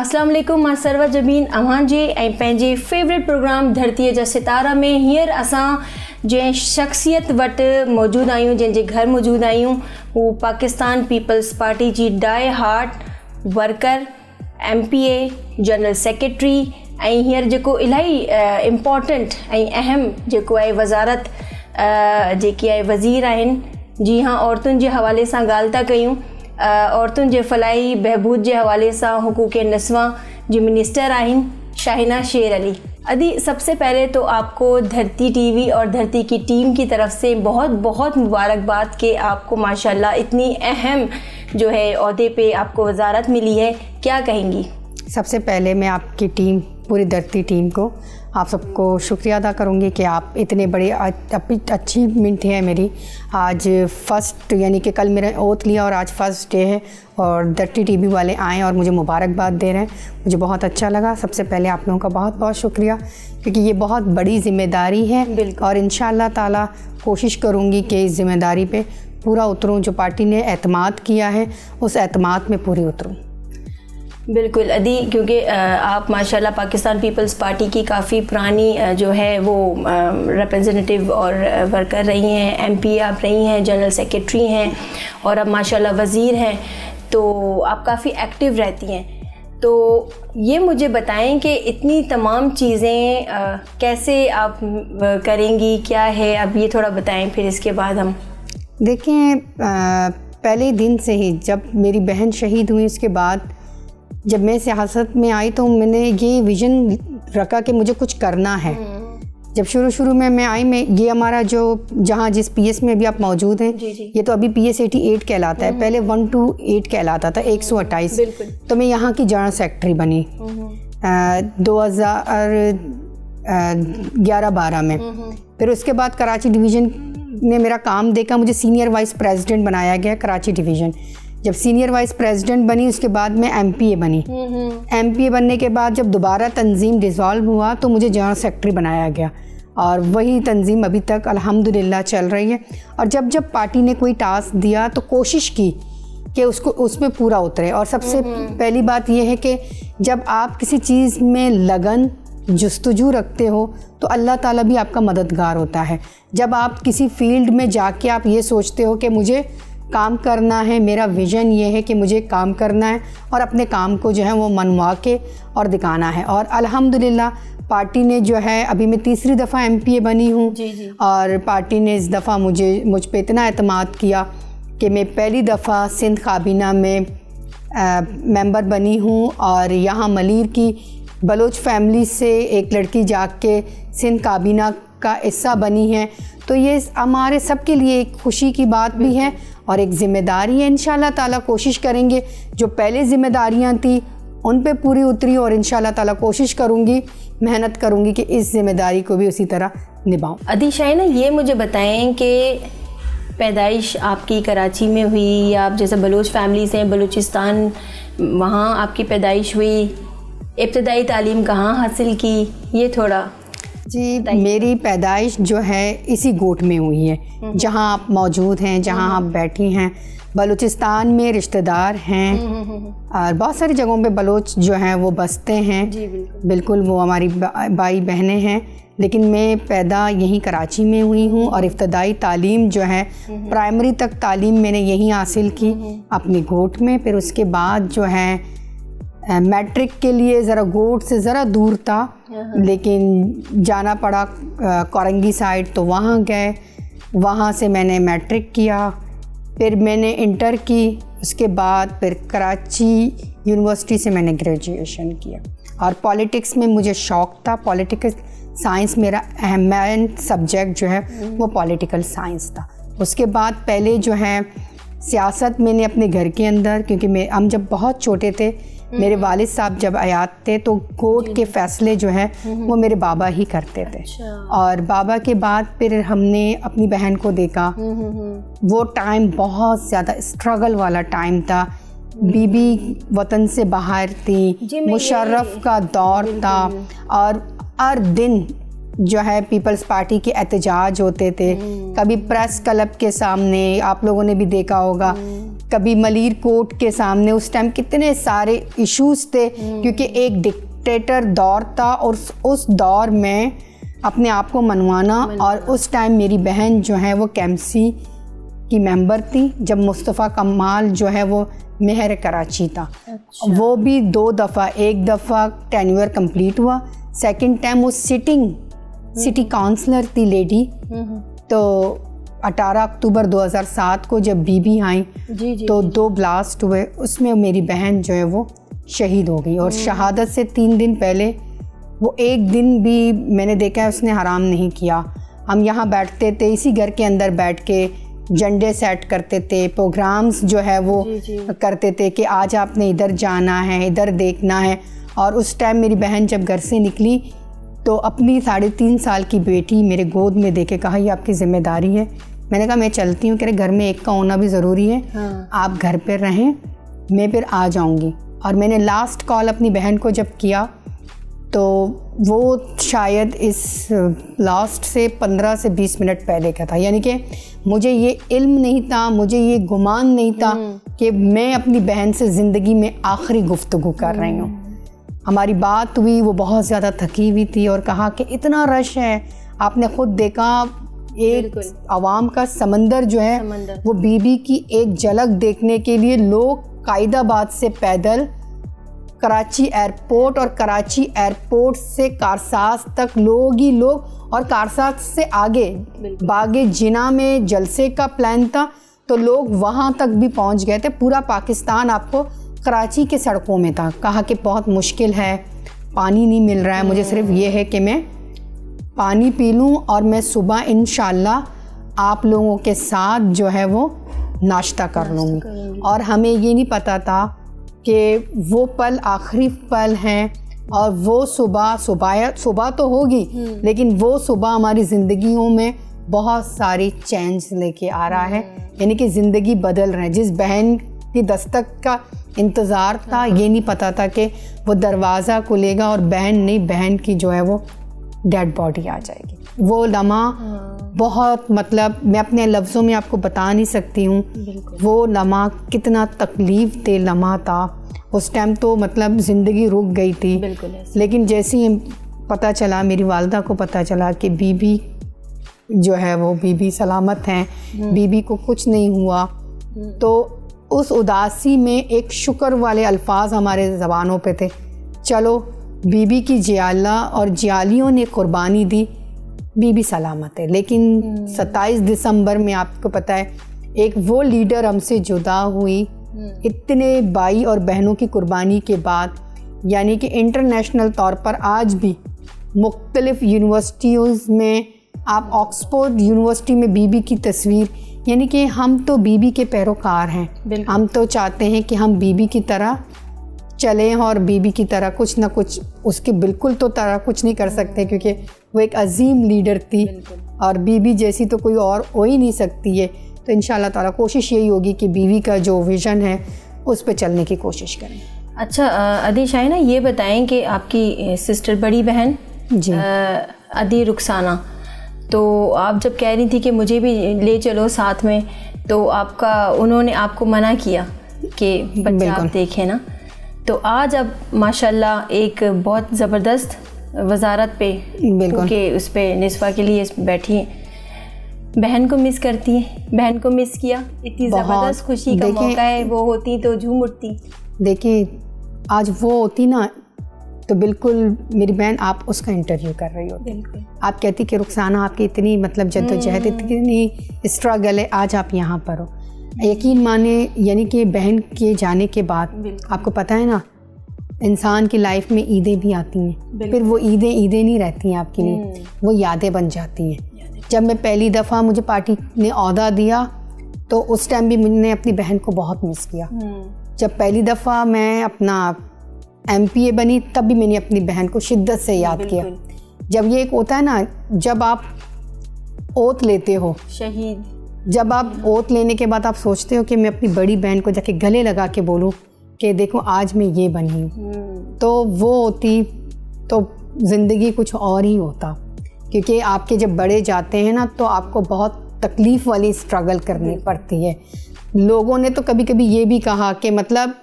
अस्सलाम वालेकुम, मां सर्वा जमीन अवां जे ऐं पंहिंजे फेवरेट प्रोग्राम धरतीअ जा सितारा में हींअर असां जंहिं शख़्सियत वटि मौजूदु आहियूं, जंहिंजे घर मौजूदु आहियूं, हू पाकिस्तान पीपल्स पार्टी जी die hard worker, MPA, general secretary ऐं हींअर जेको इलाही इम्पॉर्टेंट ऐं अहम जेको आहे वज़ारत जेकी आहे वज़ीर आहिनि। जी हाँ, औरतुनि जे हवाले सां ॻाल्हि था कयूं। औरतुनि जे फलाही बहबूद जे हवाले सां हुकूक नस्वां जी मिनिस्टर आहिनि शाहिना शेर अली। अदी, सबसे पहले तो आपको धरती टीवी और धरती की टीम की तरफ से बहुत बहुत मुबारकबाद कि आपको माशाल्लाह इतनी अहम जो है ओहदे पे आपको वजारत मिली है, क्या कहेंगी? सबसे पहले मैं आपकी टीम, पूरी धरती टीम को, आप सबको शुक्रिया अदा करूँगी कि आप इतने बड़े अचीवमेंट है मेरी। आज फर्स्ट यानी कि कल मेरा ओथ लिया और आज फर्स्ट डे है और धरती टीवी वाले आए और मुझे मुबारकबाद दे रहे हैं, मुझे बहुत अच्छा लगा। सबसे पहले आप लोगों का बहुत बहुत शुक्रिया, क्योंकि ये बहुत बड़ी ज़िम्मेदारी है और इंशाअल्लाह ताला कोशिश करूँगी कि इस ज़िम्मेदारी पे पूरा उतरूँ। जो पार्टी ने एतमाद किया है उस एतमाद में पूरी उतरूँ। बिल्कुल अदी, क्योंकि आप माशाल्लाह पाकिस्तान पीपल्स पार्टी की काफ़ी पुरानी जो है वो रिप्रेजेंटेटिव और वर्कर रही हैं, MP आप रही हैं, जनरल सेक्रेटरी हैं और अब माशाल्लाह वज़ीर हैं, तो आप काफ़ी एक्टिव रहती हैं। तो ये मुझे बताएं कि इतनी तमाम चीज़ें कैसे आप करेंगी, क्या है, अब ये थोड़ा बताएं, फिर इसके बाद हम देखें। पहले दिन से ही जब मेरी बहन शहीद हुई, उसके बाद जब मैं सियासत में आई तो मैंने ये विज़न रखा कि मुझे कुछ करना है। जब शुरू में मैं आई, मैं ये हमारा जो जहाँ जिस PS में अभी आप मौजूद हैं, ये तो अभी PS 88 कहलाता है, पहले 128 कहलाता था, 128। तो मैं यहाँ की जनरल सेक्रेटरी बनी 2011-12 में। फिर उसके बाद कराची डिवीज़न ने मेरा काम देखा, मुझे सीनियर वाइस प्रेसिडेंट बनाया गया कराची डिवीज़न। जब सीनियर वाइस प्रेसिडेंट बनी उसके बाद मैं MPA बनी। MPA बनने के बाद जब दोबारा तंजीम डिज़ोल्व हुआ तो मुझे जनरल सेक्रेटरी बनाया गया और वही तंजीम अभी तक अल्हम्दुलिल्लाह चल रही है। और जब पार्टी ने कोई टास्क दिया तो कोशिश की कि उसको उसमें पूरा उतरे। और सबसे पहली बात यह है कि जब आप किसी चीज़ में लगन जुस्तजू रखते हो तो अल्लाह ताला भी आपका मददगार होता है। जब आप किसी फील्ड में जाके आप ये सोचते हो कि मुझे काम करना है, मेरा विज़न ये है कि मुझे काम करना है और अपने काम को जो है वो मनवा के और दिखाना है। और अल्हम्दुलिल्लाह पार्टी ने जो है, अभी मैं तीसरी दफ़ा MPA बनी हूँ और पार्टी ने इस दफ़ा मुझ पे इतना एतमाद किया कि मैं पहली दफ़ा सिंध काबीना में मेंबर बनी हूँ। और यहाँ मलीर की बलोच फैमिली से एक लड़की जाके सिंध काबीना का हिस्सा बनी है। तो ये हमारे सब के लिए एक खुशी की बात भी है और एक ज़िम्मेदारी है। इंशाल्लाह ताला कोशिश करेंगे, जो पहले ज़िम्मेदारियां थी उन पे पूरी उतरी और इंशाल्लाह ताला कोशिश करूँगी, मेहनत करूँगी कि इस ज़िम्मेदारी को भी उसी तरह निभाऊँ। अदी शाहिना, ये मुझे बताएं कि पैदाइश आपकी कराची में हुई या आप जैसे बलोच फैमिली से, बलूचिस्तान, वहाँ आपकी पैदाइश हुई, इब्तदाई तालीम कहाँ हासिल की, ये थोड़ा जी। मेरी पैदाइश जो है इसी गोट में हुई है जहाँ आप मौजूद हैं, जहाँ आप बैठी हैं। बलूचिस्तान में रिश्तेदार हैं और बहुत सारी जगहों पे बलोच जो हैं वो बसते हैं। बिल्कुल वो हमारी भाई बहनें हैं, लेकिन मैं पैदा यहीं कराची में हुई हूँ और इब्तदाई तालीम जो है प्राइमरी तक तालीम मैंने यहीं हासिल की अपनी गोट में। फिर उसके बाद जो है मैट्रिक के लिए ज़रा गोट से ज़रा दूर था, लेकिन जाना पड़ा कोरंगी साइड, तो वहाँ गए, वहाँ से मैंने मैट्रिक किया। फिर मैंने इंटर की, उसके बाद फिर कराची यूनिवर्सिटी से मैंने ग्रेजुएशन किया। और पॉलिटिक्स में मुझे शौक़ था, पॉलिटिकल साइंस मेरा अहम सब्जेक्ट जो है वो पॉलिटिकल साइंस था। उसके बाद पहले जो है सियासत मैंने अपने घर के अंदर, क्योंकि हम जब बहुत छोटे थे, मेरे वालिद साहब जब आयात थे तो कोर्ट के फ़ैसले जो है वो मेरे बाबा ही करते थे। और बाबा के बाद फिर हमने अपनी बहन को देखा। वो टाइम बहुत ज़्यादा स्ट्रगल वाला टाइम था, बीबी वतन से बाहर थी, मुशर्रफ का दौर था और हर दिन जो है पीपल्स पार्टी के एहतजाज होते थे, कभी प्रेस क्लब के सामने, आप लोगों ने भी देखा होगा, कभी मलीर कोर्ट के सामने। उस टाइम कितने सारे इश्यूज थे क्योंकि एक डिक्टेटर दौर था और उस दौर में अपने आप को मनवाना। और उस टाइम मेरी बहन जो है वो कैम्सी की मेंबर थी जब मुस्तफ़ा कमाल जो है वो मेहर कराची था। अच्छा। वो भी 2 दफ़ा, एक दफ़ा टेन्योर कंप्लीट हुआ, सेकंड टाइम वो सिटी काउंसलर थी लेडी। तो 18 अक्टूबर 2007 को जब बीबी आई तो 2 ब्लास्ट हुए, उसमें मेरी बहन जो है वो शहीद हो गई। और शहादत से 3 दिन पहले वो एक दिन भी मैंने देखा है उसने हराम नहीं किया। हम यहाँ बैठते थे, इसी घर के अंदर बैठ के झंडे सेट करते थे, प्रोग्राम्स जो है वो करते थे कि आज आपने इधर जाना है, इधर देखना है। और उस टाइम मेरी बहन जब घर से निकली तो अपनी 3.5 साल की बेटी मेरे गोद में दे के कहा ये आपकी ज़िम्मेदारी है। मैंने कहा मैं चलती हूँ, कह रहे घर में एक का होना भी ज़रूरी है। हाँ। आप घर पर रहें, मैं फिर आ जाऊँगी। और मैंने लास्ट कॉल अपनी बहन को जब किया तो वो शायद इस लास्ट से 15 से 20 मिनट पहले का था। यानी कि मुझे ये इल्म नहीं था, मुझे ये गुमान नहीं था कि मैं अपनी बहन से ज़िंदगी में आखिरी गुफ्तगू कर रही हूँ। हमारी बात हुई, वो बहुत ज़्यादा थकी हुई थी और कहा कि इतना रश है, आपने ख़ुद देखा एक आवाम का समंदर जो है वो बीबी की एक झलक देखने के लिए लोग कायदाबाद से पैदल कराची एयरपोर्ट और कराची एयरपोर्ट से कारसाज तक लोग ही लोग, और कारसाज से आगे बागे जिना में जलसे का प्लान था तो लोग वहाँ तक भी पहुँच गए थे। पूरा पाकिस्तान आपको कराची के सड़कों में था। कहा कि बहुत मुश्किल है, पानी नहीं मिल रहा है, मुझे सिर्फ ये है कि मैं पानी पी लूँ और मैं सुबह इंशाल्लाह आप लोगों के साथ जो है वो नाश्ता कर लूँगी। और हमें ये नहीं पता था कि वो पल आखिरी पल हैं और वो सुबह तो होगी लेकिन वो सुबह हमारी ज़िंदगियों में बहुत सारी चेंज लेके आ रहा है। यानी कि ज़िंदगी बदल रहे हैं। जिस बहन की दस्तक का इंतज़ार था, ये नहीं पता था कि वो दरवाज़ा खुलेगा और बहन की जो है वो डेड बॉडी आ जाएगी। वो लम्हा बहुत, मतलब मैं अपने लफ्ज़ों में आपको बता नहीं सकती हूँ वो लम्हा कितना तकलीफ़ दे लम्हा था। उस टाइम तो मतलब ज़िंदगी रुक गई थी। लेकिन जैसे ही पता चला, मेरी वालदा को पता चला कि बीबी जो है वो बीबी सलामत हैं, बीबी को कुछ नहीं हुआ, तो उस उदासी में एक शुक्र वाले अल्फाज हमारे ज़बानों पे थे, चलो बीबी की जियाला और जियालियों ने कुर्बानी दी, बीबी सलामत है। लेकिन 27 दिसंबर में आपको पता है एक वो लीडर हमसे जुदा हुई, इतने भाई और बहनों की कुर्बानी के बाद। यानी कि इंटरनेशनल तौर पर आज भी मुख्तलिफ यूनिवर्सिटीज़ में, आप ऑक्सफोर्ड यूनिवर्सिटी में बीबी की तस्वीर, यानी कि हम तो बीबी के पैरोकार हैं। हम तो चाहते हैं कि हम बीबी की तरह चलें और बीबी की तरह कुछ ना कुछ, उसके बिल्कुल तो तरह कुछ नहीं कर सकते क्योंकि वो एक अजीम लीडर थी और बीबी जैसी तो कोई और हो ही नहीं सकती है। तो इंशाल्लाह ताला कोशिश यही होगी कि बीवी का जो विज़न है उस पर चलने की कोशिश करें। अच्छा अदी शाइना, ये बताएं कि आपकी सिस्टर बड़ी बहन जी अदी रुखसाना, तो आप जब कह रही थी कि मुझे भी ले चलो साथ में, तो उन्होंने आपको मना किया कि बच्चा आप देखें ना, तो आज अब माशाल्लाह एक बहुत ज़बरदस्त वजारत पे कि उस पर निस्वा के लिए बैठी हैं। बहन को मिस करती है, बहन को मिस किया, इतनी ज़बरदस्त खुशी का मौका है, वो होती तो झूम उठती। देखिए आज वो होती ना तो बिल्कुल मेरी बहन आप उसका इंटरव्यू कर रही होती, आप कहती कि रुखसाना आपकी इतनी मतलब जद्दोजहद, इतनी स्ट्रगल है, आज आप यहाँ पर हो। यकीन माने, यानी कि बहन के जाने के बाद आपको पता है ना इंसान की लाइफ में ईदें भी आती हैं, फिर वो ईदें नहीं रहती हैं आपके लिए, वो यादें बन जाती हैं। जब मैं पहली दफ़ा मुझे पार्टी ने ओहदा दिया तो उस टाइम भी मैंने अपनी बहन को बहुत मिस किया। जब पहली दफ़ा मैं अपना MPA बनी तब भी मैंने अपनी बहन को शिद्दत से याद किया। जब ये एक होता है ना, जब आप ओत लेते हो शहीद, जब आप ओत लेने के बाद आप सोचते हो कि मैं अपनी बड़ी बहन को जाके गले लगा के बोलूं कि देखो आज मैं ये बनी हूँ, तो वो होती तो ज़िंदगी कुछ और ही होता। क्योंकि आपके जब बड़े जाते हैं ना तो आपको बहुत तकलीफ़ वाली स्ट्रगल करनी पड़ती है। लोगों ने तो कभी कभी ये भी कहा कि मतलब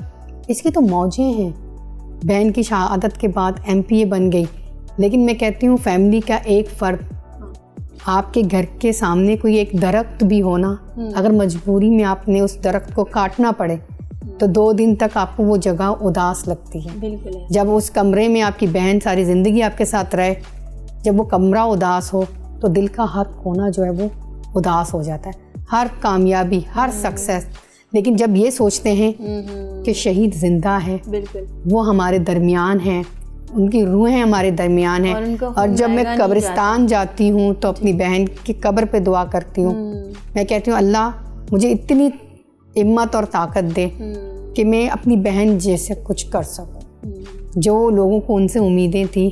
इसकी तो मौजें हैं, बहन की शहादत के बाद MPA बन गई। लेकिन मैं कहती हूँ फैमिली का एक फ़र्द, आपके घर के सामने कोई एक दरख्त भी हो ना, अगर मजबूरी में आपने उस दरख्त को काटना पड़े तो 2 दिन तक आपको वो जगह उदास लगती है। बिल्कुल। जब उस कमरे में आपकी बहन सारी ज़िंदगी आपके साथ रहे, जब वो कमरा उदास हो तो दिल का हर कोना जो है वो उदास हो जाता है। हर कामयाबी, हर सक्सेस, लेकिन जब ये सोचते हैं कि शहीद ज़िंदा है, बिल्कुल, वो हमारे दरमियान हैं, उनकी रूहें हमारे दरमियान हैं, और जब मैं कब्रिस्तान जाती हूँ तो अपनी बहन की कब्र पे दुआ करती हूँ। मैं कहती हूँ अल्लाह मुझे इतनी हिम्मत और ताकत दे कि मैं अपनी बहन जैसे कुछ कर सकूँ। जो लोगों को उनसे उम्मीदें थी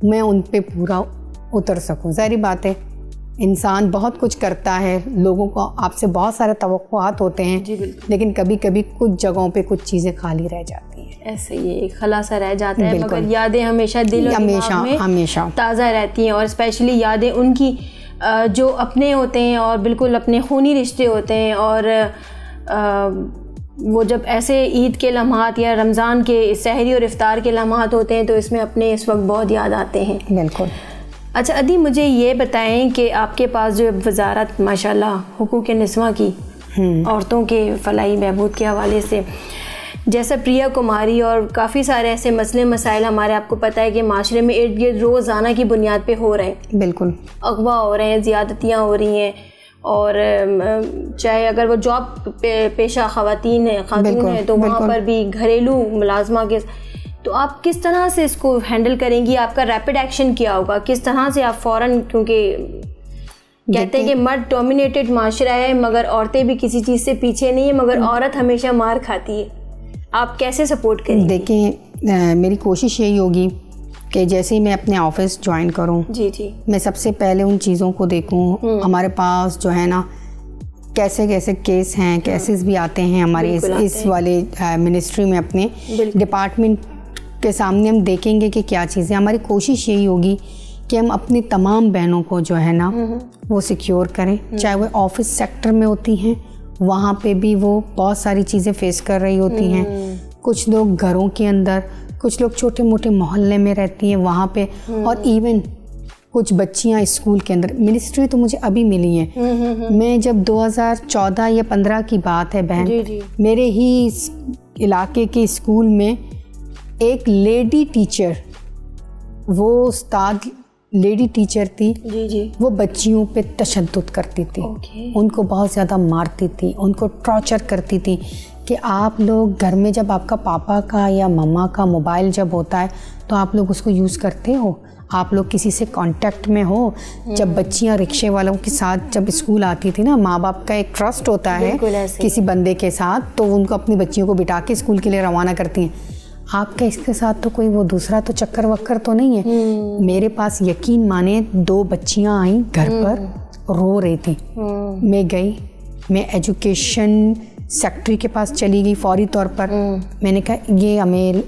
मैं उन पे पूरा उतर सकूँ। ज़ाहिर बात है इंसान बहुत कुछ करता है, लोगों को आपसे बहुत सारे तवक्कुआत होते हैं, लेकिन कभी कभी कुछ जगहों पे कुछ चीज़ें खाली रह जाती हैं। ऐसे ही एक खलासा रह जाता है, मगर यादें हमेशा दिल और दिमाग में हमेशा ताज़ा रहती हैं। और स्पेशली यादें उनकी जो अपने होते हैं और बिल्कुल अपने खूनी रिश्ते होते हैं। और वो जब ऐसे ईद के लम्हात या रमज़ान के सहरी और इफ्तार के लम्हात होते हैं तो इसमें अपने इस वक्त बहुत याद आते हैं। बिल्कुल। अच्छा अदी, मुझे ये बताएं कि आपके पास जो वज़ारत माशाल्लाह हुकूक़ निस्वां की, औरतों के फलाही बहबूद के हवाले से, जैसा प्रिया कुमारी और काफ़ी सारे ऐसे मसले मसाइल हमारे आपको पता है कि माशरे में इर्द गिर्द रोज़ाना की बुनियाद पे हो रहे हैं। बिल्कुल। अगवा हो रहे हैं, ज़्यादतियाँ हो रही हैं, और चाहे अगर वो जॉब पेशा खातून हैं तो वहाँ पर भी घरेलू मुलाजमा के, तो आप किस तरह से इसको हैंडल करेंगी? आपका रैपिड एक्शन क्या होगा? किस तरह से आप फ़ौरन, क्योंकि कहते हैं कि मर्द डोमिनेटेड माशरा है मगर औरतें भी किसी चीज़ से पीछे नहीं है, मगर औरत हमेशा मार खाती है, आप कैसे सपोर्ट करेंगे? देखिए मेरी कोशिश यही होगी कि जैसे ही मैं अपने ऑफिस ज्वाइन करूं, जी, मैं सबसे पहले उन चीज़ों को देखूं। हमारे पास जो है ना कैसे कैसे केस हैं, केसेस भी आते हैं हमारे इस वाले मिनिस्ट्री में, अपने डिपार्टमेंट के सामने हम देखेंगे कि क्या चीज़ें। हमारी कोशिश यही होगी कि हम अपनी तमाम बहनों को जो है ना वो सिक्योर करें, चाहे वो ऑफिस सेक्टर में होती हैं, वहाँ पे भी वो बहुत सारी चीज़ें फेस कर रही होती हैं। कुछ लोग घरों के अंदर, कुछ लोग छोटे मोटे मोहल्ले में रहती हैं वहाँ पे, और इवन कुछ बच्चियाँ स्कूल के अंदर। मिनिस्ट्री तो मुझे अभी मिली है, मैं जब 2014 या 15 की बात है बहन, मेरे ही इलाके के स्कूल में एक लेडी टीचर, वो उस्ताद लेडी टीचर थी, वो बच्चियों पे तशद्दुद करती थी, उनको बहुत ज़्यादा मारती थी, उनको टॉर्चर करती थी कि आप लोग घर में जब आपका पापा का या मम्मा का मोबाइल जब होता है तो आप लोग उसको यूज़ करते हो, आप लोग किसी से कांटेक्ट में हो। जब बच्चियां रिक्शे वालों के साथ जब स्कूल आती थी ना, माँ बाप का एक ट्रस्ट होता है किसी बंदे के साथ, तो उनको अपनी बच्चियों को बिठा के स्कूल के लिए रवाना करती हैं। आपका इसके साथ तो कोई वो दूसरा तो चक्कर वक्कर तो नहीं है। मेरे पास यकीन माने 2 बच्चियां आई घर पर रो रही थी। मैं गई, मैं एजुकेशन सेक्रेटरी के पास चली गई फौरी तौर पर। मैंने कहा ये हमें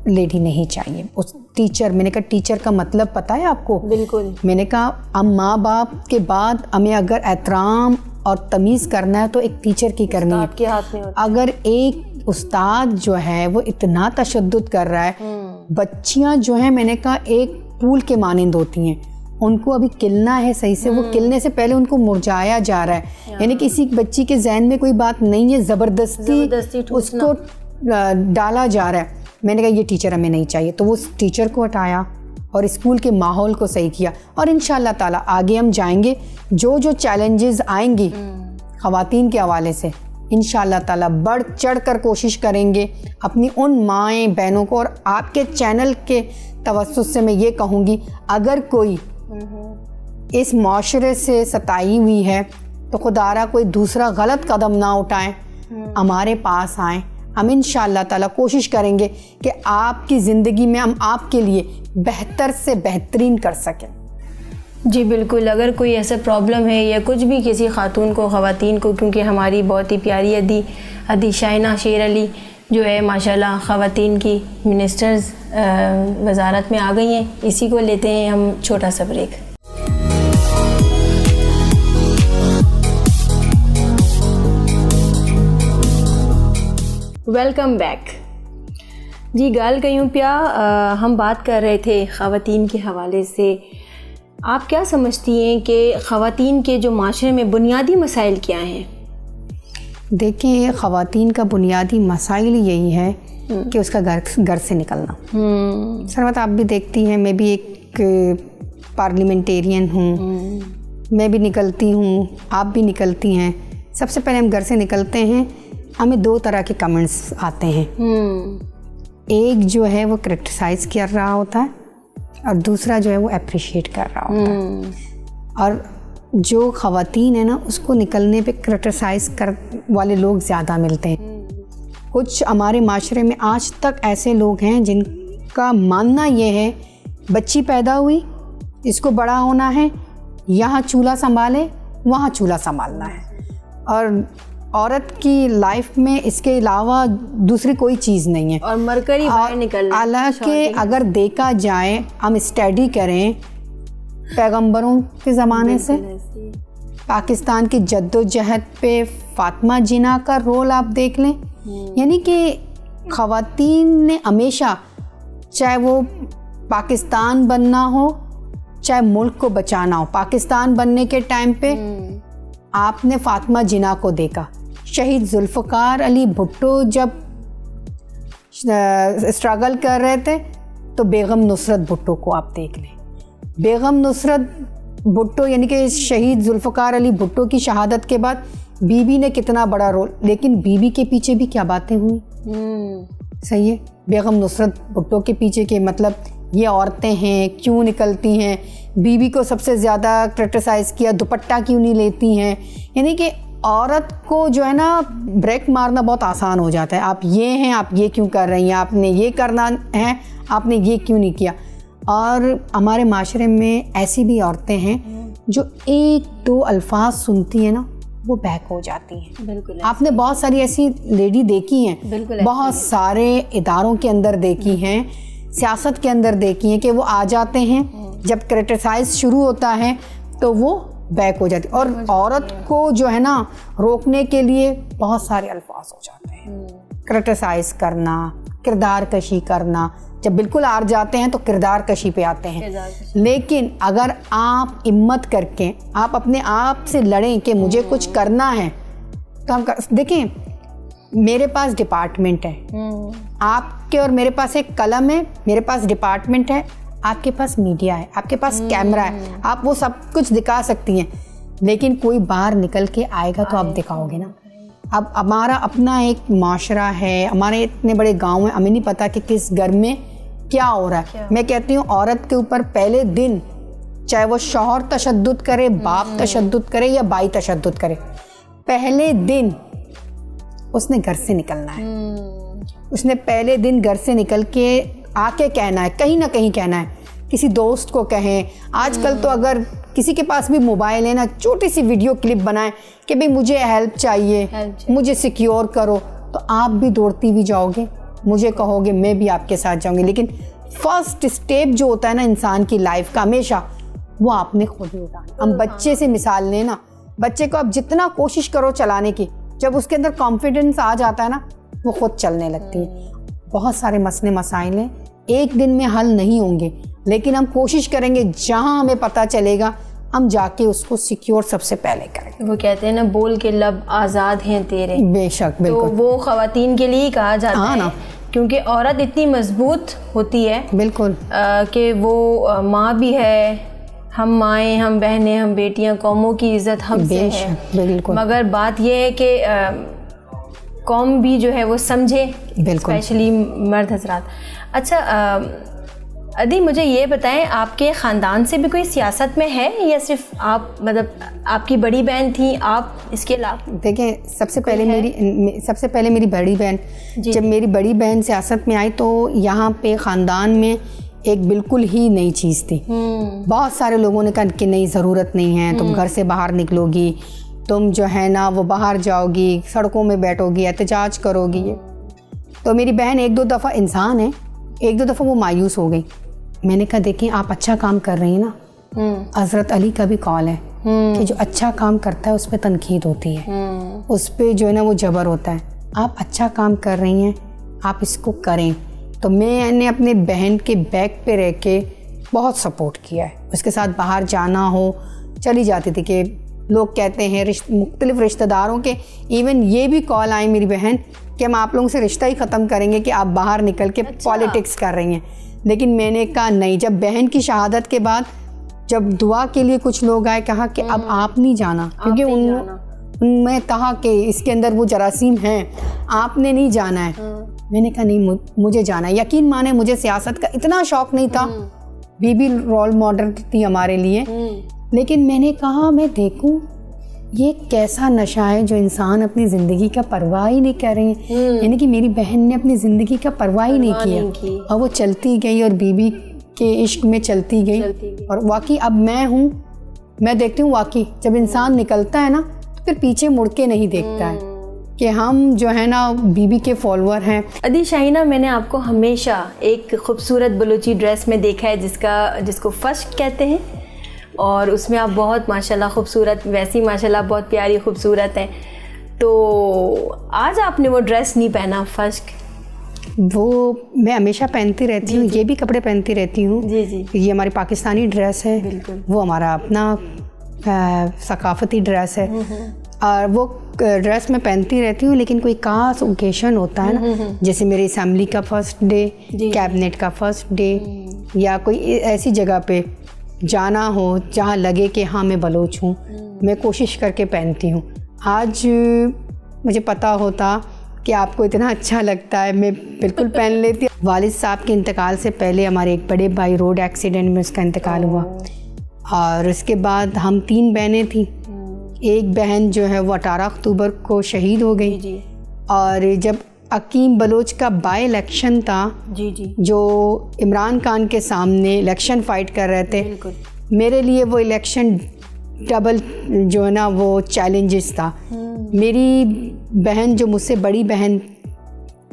लेडी नहीं चाहिए। उस टीचर, मैंने कहा टीचर का मतलब पता है आपको? बिल्कुल। मैंने कहा हम माँ बाप के बाद हमें अगर एहतराम और तमीज़ करना है तो एक टीचर की करनी है। आपके हाथ में होता है। अगर एक उस्ताद जो है वो इतना तशद्दुद कर रहा है, बच्चियां जो है मैंने कहा एक फूल के मानिंद होती हैं, उनको अभी खिलना है सही से, वो खिलने से पहले उनको मुरझाया जा रहा है। यानी किसी बच्ची के जहन में कोई बात नहीं है, ज़बरदस्ती उसको डाला जा रहा है। मैंने कहा ये टीचर हमें नहीं चाहिए, तो वो टीचर को हटाया और स्कूल के माहौल को सही किया। और इंशाअल्लाह ताला आगे हम जाएंगे, जो जो चैलेंजेस आएंगी ख़वातीन के हवाले से इंशाअल्लाह ताला बढ़ चढ़ कर कोशिश करेंगे अपनी उन माएँ बहनों को। और आपके चैनल के तवस्सुस से मैं ये कहूँगी, अगर कोई इस माशरे से सताई हुई है तो खुदारा कोई दूसरा गलत कदम ना उठाएं, हमारे पास आएँ। हम इंशाअल्लाह ताला कोशिश करेंगे कि आपकी ज़िंदगी में हम आपके लिए बेहतर से बेहतरीन कर सकें। जी बिल्कुल। अगर कोई ऐसा प्रॉब्लम है या कुछ भी किसी खातून को, ख़वातीन को, क्योंकि हमारी बहुत ही प्यारी अदी शाइना शेर अली जो है माशाल्लाह ख़वातीन की मिनिस्टर्स वज़ारत में आ गई हैं, इसी को लेते हैं हम छोटा सा ब्रेक। वेलकम बैक जी। गाल कयूं पिया हम बात कर रहे थे ख़वातीन के हवाले से। आप क्या समझती हैं कि ख़वातीन के जो माशरे में बुनियादी मसाइल क्या हैं? देखिए, ख़वातीन का बुनियादी मसाइल यही है कि उसका घर से निकलना। सरवत, आप भी देखती हैं, मैं भी एक पार्लियामेंटेरियन हूँ, मैं भी निकलती हूँ, आप भी निकलती हैं। सबसे पहले हम घर से निकलते हैं, हमें 2 तरह के कमेंट्स आते हैं। एक जो है वो क्रिटिसाइज़ कर रहा होता है और दूसरा जो है वो अप्रिशिएट कर रहा होता है। और जो ख़वातीन है ना, उसको निकलने पे क्रिटिसाइज़ कर वाले लोग ज़्यादा मिलते हैं। कुछ हमारे माशरे में आज तक ऐसे लोग हैं जिनका मानना ये है, बच्ची पैदा हुई, इसको बड़ा होना है, यहाँ चूल्हा संभाले, वहाँ चूल्हा संभालना है, और औरत की लाइफ में इसके अलावा दूसरी कोई चीज़ नहीं है और मरकर ही बाहर निकलना। हालांकि अगर देखा जाए, हम स्टडी करें पैगंबरों के ज़माने से पाकिस्तान की जद्दोजहद पे फातिमा जिन्ना का रोल आप देख लें। यानी कि ख़वातीन ने हमेशा, चाहे वो पाकिस्तान बनना हो चाहे मुल्क को बचाना हो, पाकिस्तान बनने के टाइम पे आपने फातिमा जिन्ना को देखा। शहीद जुल्फ़िकार अली भुट्टो जब स्ट्रगल कर रहे थे तो बेगम नुसरत भुट्टो को आप देख लें। बेगम नुसरत भुट्टो यानी कि शहीद जुल्फ़िकार अली भुट्टो की शहादत के बाद बीबी ने कितना बड़ा रोल, लेकिन बीबी के पीछे भी क्या बातें हुई। सही है, बेगम नुसरत भुट्टो के पीछे के मतलब ये औरतें हैं, क्यों निकलती हैं, बीबी को सबसे ज़्यादा क्रिटिसाइज़ किया, दुपट्टा क्यों नहीं लेती हैं। यानी कि औरत को जो है ना ब्रेक मारना बहुत आसान हो जाता है। आप ये हैं, आप ये क्यों कर रही हैं, आपने ये करना है, आपने ये क्यों नहीं किया। और हमारे माशरे में ऐसी भी औरतें हैं जो 1-2 अल्फाज सुनती हैं ना, वो बैक हो जाती हैं। बिल्कुल, आपने बहुत सारी ऐसी लेडी देखी हैं, बहुत सारे इदारों के अंदर देखी हैं, सियासत के अंदर देखी हैं कि वो आ जाते हैं, जब क्रिटिसाइज शुरू होता है तो वो बैक हो जाती है। और औरत को जो है ना रोकने के लिए बहुत सारे अल्फाज हो जाते हैं। क्रिटिसाइज करना, किरदार कशी करना, जब बिल्कुल हार जाते हैं तो किरदार कशी पे आते हैं। लेकिन अगर आप हिम्मत करके आप अपने आप से लड़ें कि मुझे कुछ करना है तो हम देखें, मेरे पास डिपार्टमेंट है, आपके और मेरे पास एक कलम है, मेरे पास डिपार्टमेंट है, आपके पास मीडिया है, आपके पास कैमरा है, आप वो सब कुछ दिखा सकती हैं। लेकिन कोई बाहर निकल के आएगा तो आप दिखाओगे ना। अब हमारा अपना एक माशरा है, हमारे इतने बड़े गांव में, हमें नहीं पता कि किस घर में क्या हो रहा है। मैं कहती हूँ औरत के ऊपर पहले दिन, चाहे वो शौहर तशद्दुद करे, बाप तशद्दुद करे या बाई तशद्दुद करे, पहले दिन उसने घर से निकलना है। उसने पहले दिन घर से निकल के आके कहना है, कहीं ना कहीं कहना है, किसी दोस्त को कहें। आजकल तो अगर किसी के पास भी मोबाइल है ना, छोटी सी वीडियो क्लिप बनाएं कि भाई मुझे हेल्प चाहिए, मुझे सिक्योर करो, तो आप भी दौड़ती भी जाओगे, मुझे कहोगे, मैं भी आपके साथ जाऊंगी। लेकिन फर्स्ट स्टेप जो होता है ना इंसान की लाइफ का, हमेशा वो आपने खुद ही उठाना। हम बच्चे से मिसाल लें ना, बच्चे को आप जितना कोशिश करो चलाने की, जब उसके अंदर कॉन्फिडेंस आ जाता है ना, वो खुद चलने लगती है। बहुत सारे मसले मसाइल हैं, एक दिन में हल नहीं होंगे, लेकिन हम कोशिश करेंगे, जहां हमें पता चलेगा हम जाके उसको सिक्योर सबसे पहले करेंगे। वो कहते हैं ना, बोल के लब आज़ाद हैं तेरे। बेशक, बिल्कुल। तो वो ख़वातीन के लिए ही कहा जाता है ना, क्योंकि औरत इतनी मजबूत होती है, बिल्कुल, कि वो माँ भी है, हम माएँ, हम बहनें, हम बेटियाँ, कौमों की इज़्ज़त हमसे है। बिल्कुल। मगर बात यह है कि कौम भी जो है वो समझे, स्पेशली मर्द हजरात। अच्छा अदी, मुझे ये बताएं, आपके ख़ानदान से भी कोई सियासत में है या सिर्फ आप, मतलब आपकी बड़ी बहन थी, आप इसके अलावा? देखें, सबसे पहले मेरी बड़ी बहन, जब मेरी बड़ी बहन सियासत में आई तो यहाँ पे ख़ानदान में एक बिल्कुल ही नई चीज़ थी। बहुत सारे लोगों ने कहा कि नहीं, ज़रूरत नहीं है, तुम घर से बाहर निकलोगी, तुम जो है ना वो बाहर जाओगी, सड़कों में बैठोगी, एहतजाज करोगी। तो मेरी बहन 1-2 दफ़ा, इंसान है, 1-2 दफ़ा वो मायूस हो गई। मैंने कहा, देखिए आप अच्छा काम कर रही हैं ना, हज़रत अली का भी कौल है कि जो अच्छा काम करता है उस पर तनकीद होती है, उस पर जो है ना वो जबर होता है। आप अच्छा काम कर रही हैं, आप इसको करें। तो मैंने अपने बहन के बैक पे रह के बहुत सपोर्ट किया है। उसके साथ बाहर जाना हो चली जाती थी कि लोग कहते हैं मुख्तलिफ रिश्तेदारों के इवन ये भी कॉल आए मेरी बहन कि हम आप लोगों से रिश्ता ही ख़त्म करेंगे कि आप बाहर निकल के पॉलिटिक्स कर रही हैं। लेकिन मैंने कहा नहीं। जब बहन की शहादत के बाद जब दुआ के लिए कुछ लोग आए, कहा कि अब आप नहीं जाना, क्योंकि उनमें कहा कि इसके अंदर वो जरासीम हैं, आपने नहीं जाना है। मैंने कहा नहीं, मुझे जाना है। यकीन माने मुझे सियासत का इतना शौक नहीं था, बीबी रोल मॉडल थी हमारे लिए, लेकिन मैंने कहा मैं देखूं ये कैसा नशा है जो इंसान अपनी ज़िंदगी का परवाह ही नहीं कर रही है। यानी कि मेरी बहन ने अपनी ज़िंदगी का परवाह ही नहीं किया और वो चलती गई और बीबी के इश्क में चलती गई। और वाकई अब मैं देखती हूँ वाकई जब इंसान निकलता है ना तो फिर पीछे मुड़ के नहीं देखता है कि हम जो है ना बीबी के फॉलोअर हैं। अदी शाहीना, मैंने आपको हमेशा एक खूबसूरत बलूची ड्रेस में देखा है जिसको फश्क कहते हैं, और उसमें आप बहुत माशाल्लाह खूबसूरत, वैसी माशाल्लाह बहुत प्यारी खूबसूरत हैं। तो आज आपने वो ड्रेस नहीं पहना फश्क? वो मैं हमेशा पहनती रहती हूँ, ये भी कपड़े पहनती रहती हूँ। जी जी, ये हमारी पाकिस्तानी ड्रेस है, बिल्कुल। वो हमारा अपना सकाफती ड्रेस है और वो ड्रेस मैं पहनती रहती हूँ। लेकिन कोई खास ओकेशन होता है ना, जैसे मेरी असेंबली का फर्स्ट डे, कैबिनेट का फर्स्ट डे, या कोई ऐसी जगह पे जाना हो जहाँ लगे कि हाँ मैं बलोच हूँ, मैं कोशिश करके पहनती हूँ। आज मुझे पता होता कि आपको इतना अच्छा लगता है, मैं बिल्कुल पहन लेती। वालिद साहब के इंतकाल से पहले हमारे एक बड़े भाई रोड एक्सीडेंट में उसका इंतकाल हुआ, और उसके बाद हम 3 बहनें थी। एक बहन जो है वो 18 अक्टूबर को शहीद हो गई। और जब अकीम बलोच का बाई इलेक्शन था, जो इमरान खान के सामने इलेक्शन फ़ाइट कर रहे थे, मेरे लिए वो इलेक्शन डबल जो है ना वो चैलेंजेस था। मेरी बहन जो मुझसे बड़ी बहन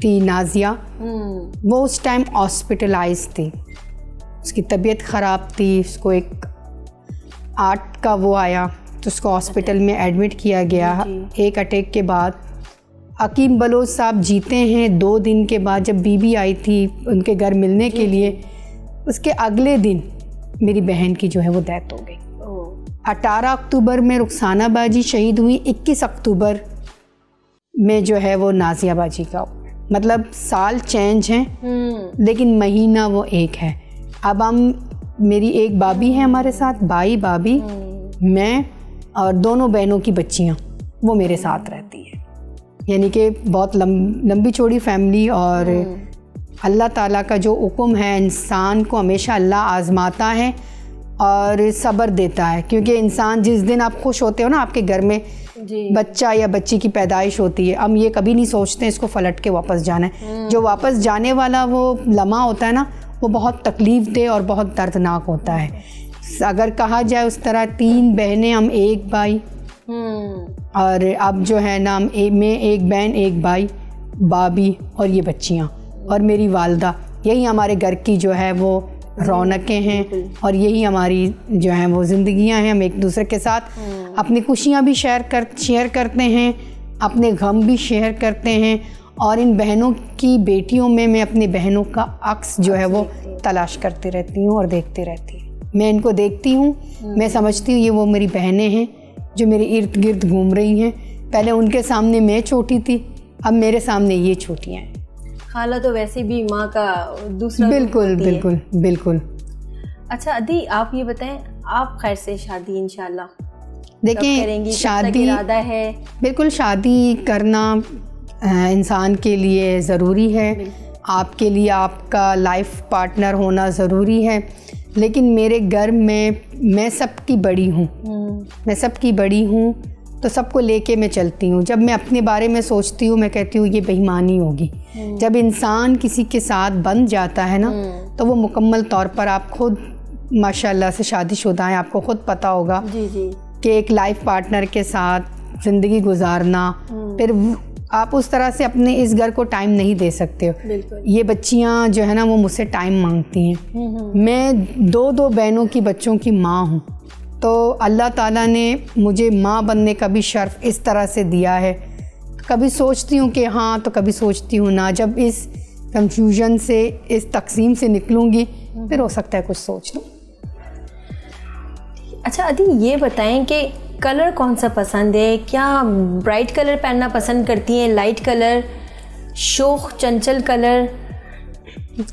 थी नाजिया, वो उस टाइम हॉस्पिटलाइज थी, उसकी तबीयत ख़राब थी, उसको एक 8 का वो आया तो उसको हॉस्पिटल में एडमिट किया गया एक अटैक के बाद। अकीम बलोच साहब जीते हैं 2 दिन के बाद। जब बीबी आई थी उनके घर मिलने के लिए, उसके अगले दिन मेरी बहन की जो है वो डेथ हो गई। 18 अक्टूबर में रुखसाना बाजी शहीद हुई, 21 अक्टूबर में जो है वो नाजिया बाजी का। मतलब साल चेंज हैं लेकिन महीना वो एक है। अब मेरी एक भाभी है हमारे साथ, भाई भाभी, मैं और दोनों बहनों की बच्चियाँ वो मेरे साथ रहती है। यानी कि बहुत लंबी चौड़ी फैमिली। और अल्लाह ताला का जो हुक्म है, इंसान को हमेशा अल्लाह आज़माता है और सब्र देता है, क्योंकि इंसान जिस दिन आप खुश होते हो ना, आपके घर में बच्चा या बच्ची की पैदाइश होती है, हम ये कभी नहीं सोचते इसको पलट के वापस जाना है। जो वापस जाने वाला वो लम्हा होता है ना, वो बहुत तकलीफ़ दे और बहुत दर्दनाक होता है। अगर कहा जाए उस तरह 3 बहनें, हम 1 भाई, और अब जो है ना मैं 1 बहन 1 भाई, भाभी और ये बच्चियाँ और मेरी वालदा, यही हमारे घर की जो है वो रौनकें हैं और यही हमारी जो है वो ज़िंदगियाँ हैं। हम एक दूसरे के साथ अपनी खुशियाँ भी शेयर करते हैं, अपने गम भी शेयर करते हैं। और इन बहनों की बेटियों में मैं अपनी बहनों का अक्स जो है वो तलाश करती रहती हूँ और देखती रहती हूँ। मैं इनको देखती हूँ, मैं समझती हूँ ये वो मेरी बहनें हैं जो मेरे इर्द गिर्द घूम रही हैं। पहले उनके सामने मैं छोटी थी, अब मेरे सामने ये छोटियाँ हैं। खाला तो वैसे भी माँ का दूसरा बिल्कुल बिल्कुल बिल्कुल। अच्छा अदी, आप ये बताएं, आप खैर से शादी इंशाल्लाह देखिए, शादी इरादा है? बिल्कुल, शादी करना इंसान के लिए ज़रूरी है। आपके लिए आपका लाइफ पार्टनर होना ज़रूरी है। लेकिन मेरे घर में मैं सबकी बड़ी हूँ, मैं सबकी बड़ी हूँ, तो सबको लेके मैं चलती हूँ। जब मैं अपने बारे में सोचती हूँ, मैं कहती हूँ ये बेईमानी होगी। जब इंसान किसी के साथ बंध जाता है ना, तो वो मुकम्मल तौर पर, आप खुद माशाल्लाह से शादीशुदा हैं, आपको खुद पता होगा कि एक लाइफ पार्टनर के साथ ज़िंदगी गुजारना, फिर आप उस तरह से अपने इस घर को टाइम नहीं दे सकते हो। ये बच्चियाँ जो है ना वो मुझसे टाइम मांगती हैं। मैं 2 बहनों की बच्चों की माँ हूँ, तो अल्लाह ताला ने मुझे माँ बनने का भी शर्फ इस तरह से दिया है। कभी सोचती हूँ कि हाँ तो कभी सोचती हूँ ना। जब इस कंफ्यूजन से, इस तकसीम से निकलूँगी फिर हो सकता है कुछ सोच लूँ। अच्छा अदी, ये बताएं कि कलर कौन सा पसंद है? क्या ब्राइट कलर पहनना पसंद करती हैं, लाइट कलर, शोख चंचल कलर?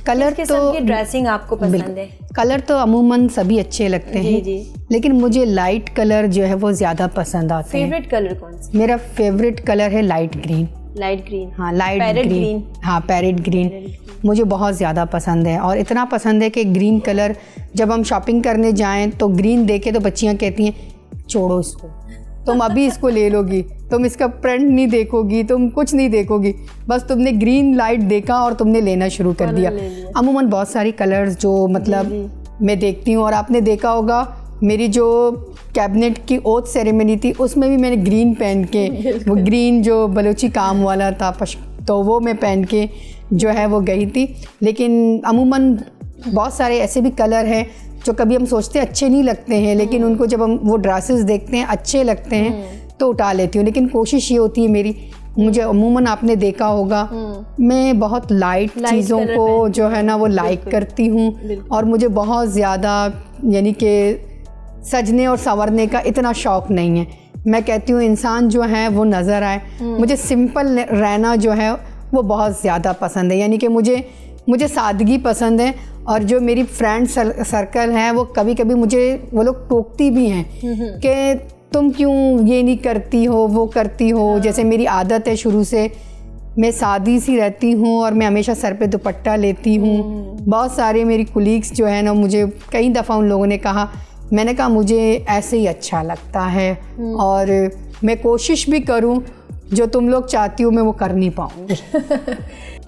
कलर किस तो किस्म की ड्रेसिंग आपको पसंद है? कलर तो अमूमन सभी अच्छे लगते हैं जी। लेकिन मुझे लाइट कलर जो है वो ज़्यादा पसंद आते हैं। फेवरेट कलर कौन सा? मेरा फेवरेट कलर है लाइट ग्रीन। Light green? हाँ, लाइट पैरेट ग्रीन। हाँ, पैरेट ग्रीन मुझे बहुत ज़्यादा पसंद है। और इतना पसंद है कि ग्रीन कलर जब हम शॉपिंग करने जाएं तो ग्रीन देखे तो बच्चियां कहती हैं छोड़ो इसको, तुम अभी इसको ले लोगी, तुम इसका प्रिंट नहीं देखोगी, तुम कुछ नहीं देखोगी, बस तुमने ग्रीन लाइट देखा और तुमने लेना शुरू कर दिया। अमूमन बहुत सारी कलर्स जो मतलब मैं देखती हूँ। और आपने देखा होगा मेरी जो कैबिनेट की ओथ सेरेमनी थी उसमें भी मैंने ग्रीन पहन के, वो ग्रीन जो बलोची काम वाला था तो वो मैं पहन के जो है वो गई थी। लेकिन अमूमन बहुत सारे ऐसे भी कलर हैं जो कभी हम सोचते हैं अच्छे नहीं लगते हैं लेकिन उनको जब हम वो ड्रेसेस देखते हैं अच्छे लगते हैं तो उठा लेती हूँ। लेकिन कोशिश ये होती है मेरी, मुझे अमूमन आपने देखा होगा मैं बहुत लाइट चीज़ों को जो है ना वो लाइक करती हूँ। और मुझे बहुत ज़्यादा यानी कि सजने और संवरने का इतना शौक़ नहीं है। मैं कहती हूँ इंसान जो है वो नज़र आए। मुझे सिंपल रहना जो है वो बहुत ज़्यादा पसंद है। यानी कि मुझे सादगी पसंद है। और जो मेरी फ्रेंड सर्कल है वो कभी कभी मुझे वो लोग टोकती भी हैं कि तुम क्यों ये नहीं करती हो, वो करती हो। जैसे मेरी आदत है शुरू से, मैं सादी सी रहती हूँ और मैं हमेशा सर पे दुपट्टा लेती हूँ। बहुत सारे मेरी कुलीग्स जो है ना, मुझे कई दफ़ा उन लोगों ने कहा, मैंने कहा मुझे ऐसे ही अच्छा लगता है और मैं कोशिश भी करूँ जो तुम लोग चाहती हो मैं वो कर नहीं पाऊँगी।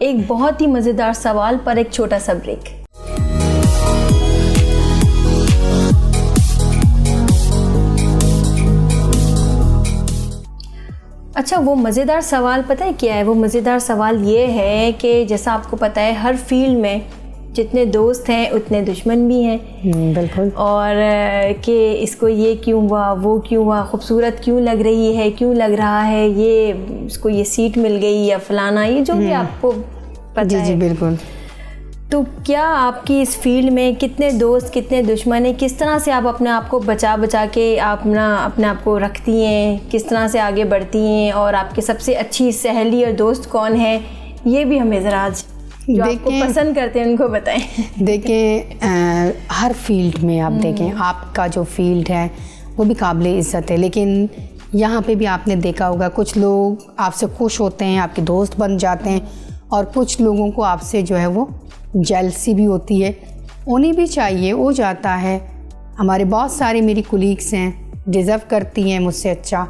एक बहुत ही मज़ेदार सवाल पर एक छोटा सा ब्रेक। अच्छा, वो मज़ेदार सवाल पता है क्या है? वो मज़ेदार सवाल ये है कि जैसा आपको पता है हर फील्ड में जितने दोस्त हैं उतने दुश्मन भी हैं। बिल्कुल। और कि इसको ये क्यों हुआ, वो क्यों हुआ, खूबसूरत क्यों लग रही है, क्यों लग रहा है, ये इसको ये सीट मिल गई या फलाना, ये जो भी आपको पता है। जी बिल्कुल। तो क्या आपकी इस फील्ड में कितने दोस्त कितने दुश्मन हैं? किस तरह से आप अपने आप को बचा के अपने आप को रखती हैं, किस तरह से आगे बढ़ती हैं, और आपकी सबसे अच्छी सहेली और दोस्त कौन है, ये भी हमें ज़रा आज जो आपको पसंद करते हैं उनको बताएं। देखें हर फील्ड में आप देखें, आपका जो फील्ड है वो भी काबिल इज़्ज़त है, लेकिन यहाँ पे भी आपने देखा होगा कुछ लोग आपसे खुश होते हैं, आपके दोस्त बन जाते हैं, और कुछ लोगों को आपसे जो है वो जेलसी भी होती है। उन्हें भी चाहिए, हो जाता है। हमारे बहुत सारे मेरी कुलीग्स हैं, डिज़र्व करती हैं मुझसे अच्छा,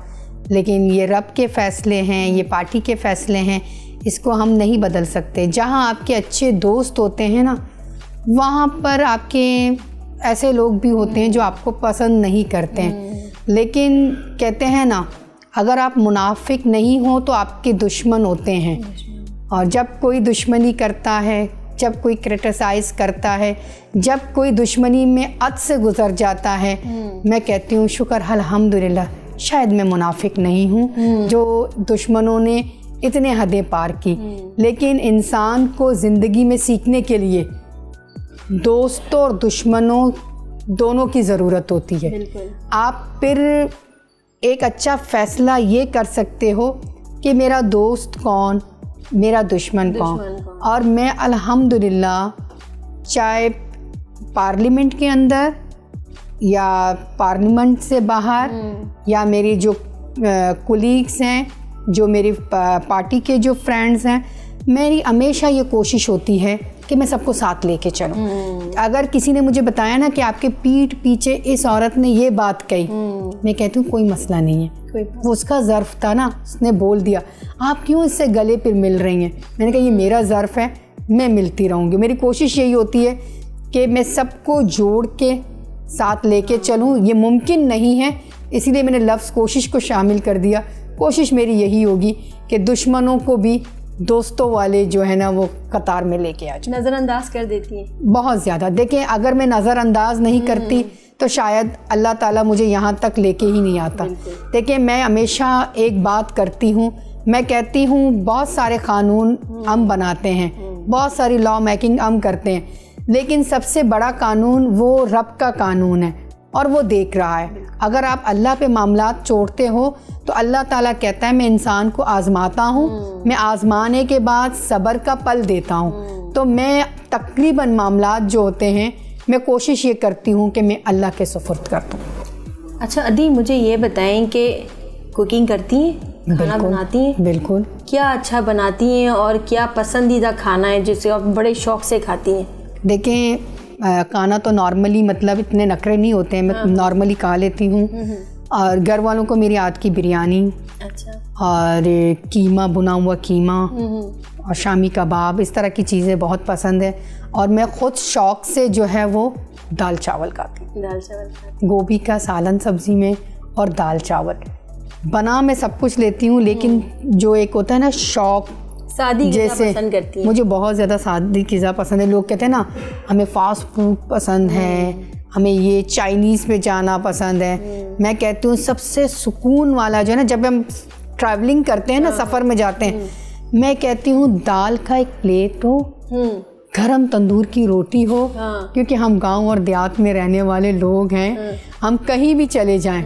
लेकिन ये रब के फ़ैसले हैं, ये पार्टी के फ़ैसले हैं, इसको हम नहीं बदल सकते। जहाँ आपके अच्छे दोस्त होते हैं ना, वहाँ पर आपके ऐसे लोग भी होते हैं जो आपको पसंद नहीं करते हैं। लेकिन कहते हैं ना, अगर आप मुनाफिक नहीं हो तो आपके दुश्मन होते हैं। और जब कोई दुश्मनी करता है, जब कोई क्रिटिसाइज़ करता है, जब कोई दुश्मनी में हद से गुज़र जाता है, मैं कहती हूँ शुक्र अल्हम्दुलिल्लाह, शायद मैं मुनाफिक नहीं हूँ जो दुश्मनों ने इतने हदें पार की। लेकिन इंसान को ज़िंदगी में सीखने के लिए दोस्तों और दुश्मनों दोनों की ज़रूरत होती है। आप फिर एक अच्छा फ़ैसला ये कर सकते हो कि मेरा दोस्त कौन, मेरा दुश्मन कौन। और मैं अल्हम्दुलिल्लाह चाहे पार्लियामेंट के अंदर या पार्लियामेंट से बाहर या मेरी जो कुलीग्स हैं, जो मेरी पार्टी के जो फ्रेंड्स हैं, मेरी हमेशा ये कोशिश होती है कि मैं सबको साथ लेके चलूं। अगर किसी ने मुझे बताया ना कि आपके पीठ पीछे इस औरत ने ये बात कही, मैं कहती हूँ कोई मसला नहीं है, वो उसका ज़र्फ़ था ना, उसने बोल दिया, आप क्यों इससे गले पर मिल रही हैं। मैंने कहा ये मेरा ज़र्फ़ है, मैं मिलती रहूँगी। मेरी कोशिश यही होती है कि मैं सबको जोड़ के साथ लेके चलूँ। ये मुमकिन नहीं है, इसीलिए मैंने लफ्ज़ कोशिश को शामिल कर दिया। कोशिश मेरी यही होगी कि दुश्मनों को भी दोस्तों वाले जो है ना वो कतार में लेके आ जाए। नज़रअंदाज कर देती हैं बहुत ज़्यादा। देखें, अगर मैं नज़रअंदाज नहीं करती तो शायद अल्लाह ताला मुझे यहाँ तक लेके ही नहीं आता। देखिए, मैं हमेशा एक बात करती हूँ मैं कहती हूँ बहुत सारे कानून हम बनाते हैं, बहुत सारी लॉ मेकिंग हम करते हैं, लेकिन सबसे बड़ा कानून वो रब का कानून है और वो देख रहा है। अगर आप अल्लाह पे मामलात छोड़ते हो तो अल्लाह ताला कहता है मैं इंसान को आजमाता हूँ, मैं आजमाने के बाद सब्र का पल देता हूँ। तो मैं तकरीबन मामलात जो होते हैं मैं कोशिश ये करती हूँ कि मैं अल्लाह के सुपुर्द कर दूँ। अच्छा अदी, मुझे ये बताएं कि कुकिंग करती हैं, खाना बनाती हैं? बिल्कुल। क्या अच्छा बनाती हैं और क्या पसंदीदा खाना है जिसे आप बड़े शौक से खाती हैं? देखें, खाना तो नॉर्मली मतलब इतने नखरे नहीं होते हैं, मैं नॉर्मली खा लेती हूँ। और घर वालों को मेरी हाथ की बिरयानी, अच्छा, और कीमा, बुना हुआ कीमा और शामी कबाब, इस तरह की चीज़ें बहुत पसंद है। और मैं ख़ुद शौक़ से जो है वो दाल चावल खाती हूँ। दाल चावल खाती, गोभी का सालन सब्ज़ी में और दाल चावल। बना मैं सब कुछ लेती हूँ, लेकिन जो एक होता है ना शौक़, सादी जैसे पसंद करती हैं? मुझे बहुत ज़्यादा सादी ग़िज़ा पसंद है। लोग कहते हैं ना हमें फ़ास्ट फूड पसंद है, हमें ये चाइनीज़ में जाना पसंद है। मैं कहती हूँ सबसे सुकून वाला जो है ना, जब हम ट्रैवलिंग करते हैं ना, सफ़र में जाते हैं, मैं कहती हूँ दाल का एक प्लेट हो, गरम तंदूर की रोटी हो। क्योंकि हम गांव और देहात में रहने वाले लोग हैं, हम कहीं भी चले जाएं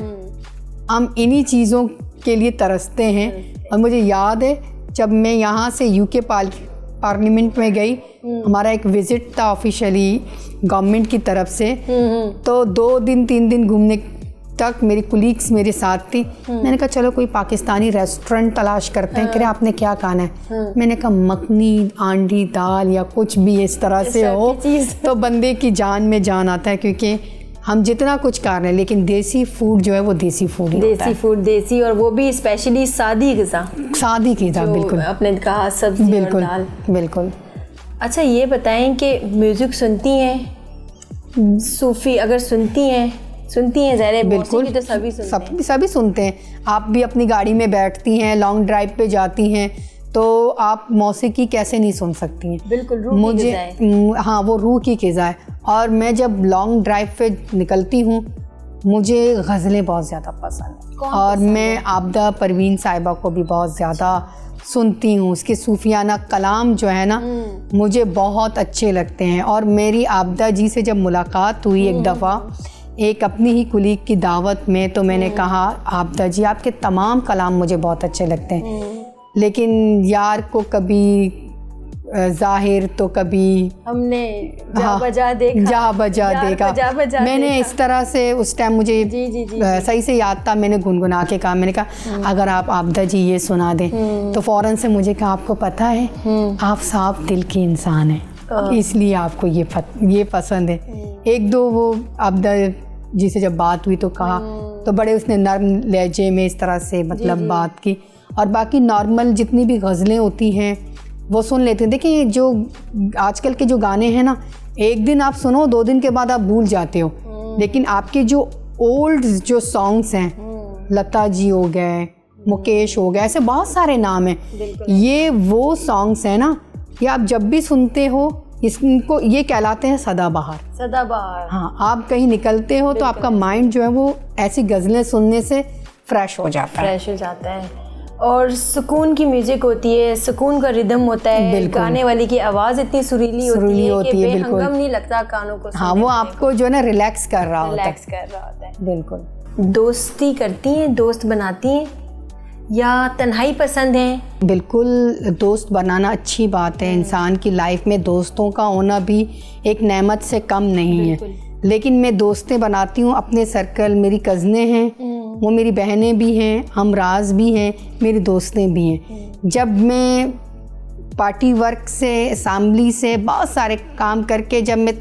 हम इन्हीं चीज़ों के लिए तरसते हैं। और मुझे याद है जब मैं यहाँ से यूके पार्लियामेंट में गई, हमारा एक विज़िट था ऑफिशियली गवर्नमेंट की तरफ से, तो 2 दिन 3 दिन घूमने तक मेरी कुलीग्स मेरे साथ थी। मैंने कहा चलो कोई पाकिस्तानी रेस्टोरेंट तलाश करते हैं। कह रहे आपने क्या खाना है? मैंने कहा मखनी, आंडी, दाल या कुछ भी इस तरह से हो तो बंदे की जान में जान आता है। क्योंकि हम जितना कुछ कर रहे हैं, लेकिन देसी फूड जो है वो देसी फूड ही होता है। देसी फूड, देसी, और वो भी स्पेशली सादी ग़िज़ा। सादी ग़िज़ा, बिल्कुल आपने कहा सब्जी बिल्कुल, और दाल। बिल्कुल। अच्छा ये बताएं कि म्यूज़िक सुनती हैं? सूफ़ी अगर सुनती हैं ज़ाहिर, बिल्कुल, तो सभी सुनते हैं। आप भी अपनी गाड़ी में बैठती हैं, लॉन्ग ड्राइव पे जाती हैं, तो आप मौसीकी कैसे नहीं सुन सकती हैं? बिल्कुल, रूह की ग़िज़ा है। हाँ, वो रूह की ग़िज़ा है। और मैं जब लॉन्ग ड्राइव पे निकलती हूँ, मुझे गज़लें बहुत ज़्यादा पसंद हैं। और मैं आबदा परवीन साहिबा को भी बहुत ज़्यादा सुनती हूँ। उसके सूफियाना कलाम जो है ना, मुझे बहुत अच्छे लगते हैं। और मेरी आबदा जी से जब मुलाकात हुई एक दफ़ा, एक अपनी ही कुलीग की दावत में, तो मैंने कहा आबदा जी आपके तमाम कलाम मुझे बहुत अच्छे लगते हैं, लेकिन यार को कभी ज़ाहिर तो कभी हमने जा बजा देखा। मैंने इस तरह से उस टाइम मुझे सही से याद था, मैंने गुनगुना के कहा, मैंने कहा अगर आप आबदा जी ये सुना दें, तो फ़ौरन से मुझे कहा आपको पता है आप साफ दिल की इंसान हैं, इसलिए आपको ये पसंद है। 1-2 वो आबदा जी से जब बात हुई तो कहा, तो बड़े उसने नर्म लहजे में इस तरह से मतलब बात की। और बाकी नॉर्मल जितनी भी गज़लें होती हैं वो सुन लेते हैं। देखिए जो आजकल के जो गाने हैं ना, एक दिन आप सुनो, 2 दिन के बाद आप भूल जाते हो। लेकिन आपके जो ओल्ड जो सॉन्ग्स हैं, लता जी हो गए, मुकेश हो गए, ऐसे बहुत सारे नाम हैं, ये वो सॉन्ग्स हैं ना, ये आप जब भी सुनते हो इसको ये कहलाते हैं सदाबहार। हाँ, आप कहीं निकलते हो तो आपका माइंड जो है वो ऐसी गज़लें सुनने से फ्रेश हो जाता है। और सुकून की म्यूजिक होती है, सुकून का रिदम होता है, गाने वाली की आवाज़ इतनी सुरीली होती है कि बेहंगम नहीं लगता कानों को। हाँ, वो आपको जो है ना रिलैक्स कर रहा होता है। बिल्कुल। दोस्ती करती हैं, दोस्त बनाती हैं या तन्हाई पसंद है? बिल्कुल, दोस्त बनाना अच्छी बात है। इंसान की लाइफ में दोस्तों का होना भी एक नेमत से कम नहीं है। लेकिन मैं दोस्तें बनाती हूँ अपने सर्कल, मेरी कज़नें हैं, वो मेरी बहनें भी हैं, हमराज भी हैं, मेरी दोस्तें भी हैं। जब मैं पार्टी वर्क से, असेंबली से, बहुत सारे काम करके जब मैं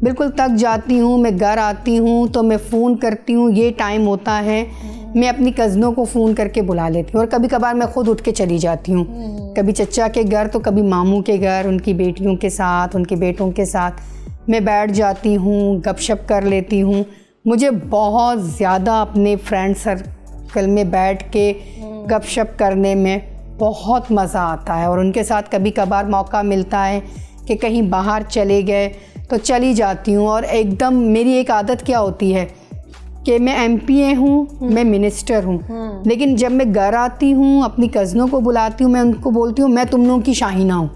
बिल्कुल थक जाती हूँ, मैं घर आती हूँ तो मैं फ़ोन करती हूँ। ये टाइम होता है मैं अपनी कज़नों को फ़ोन करके बुला लेती हूँ, और कभी कभार मैं ख़ुद उठ के चली जाती हूँ, कभी चचा के घर तो कभी मामू के घर, उनकी बेटियों के साथ, उनके बेटों के साथ मैं बैठ जाती हूँ, गपशप कर लेती हूँ। मुझे बहुत ज़्यादा अपने फ्रेंड सर्कल में बैठ के गपशप करने में बहुत मज़ा आता है। और उनके साथ कभी कभार मौका मिलता है कि कहीं बाहर चले गए तो चली जाती हूँ। और एकदम मेरी एक आदत क्या होती है, कि मैं MPA हूँ, मैं मिनिस्टर हूँ, लेकिन जब मैं घर आती हूँ अपनी कज़नों को बुलाती हूँ, मैं उनको बोलती हूँ मैं तुम लोगों की शाहीना हूँ,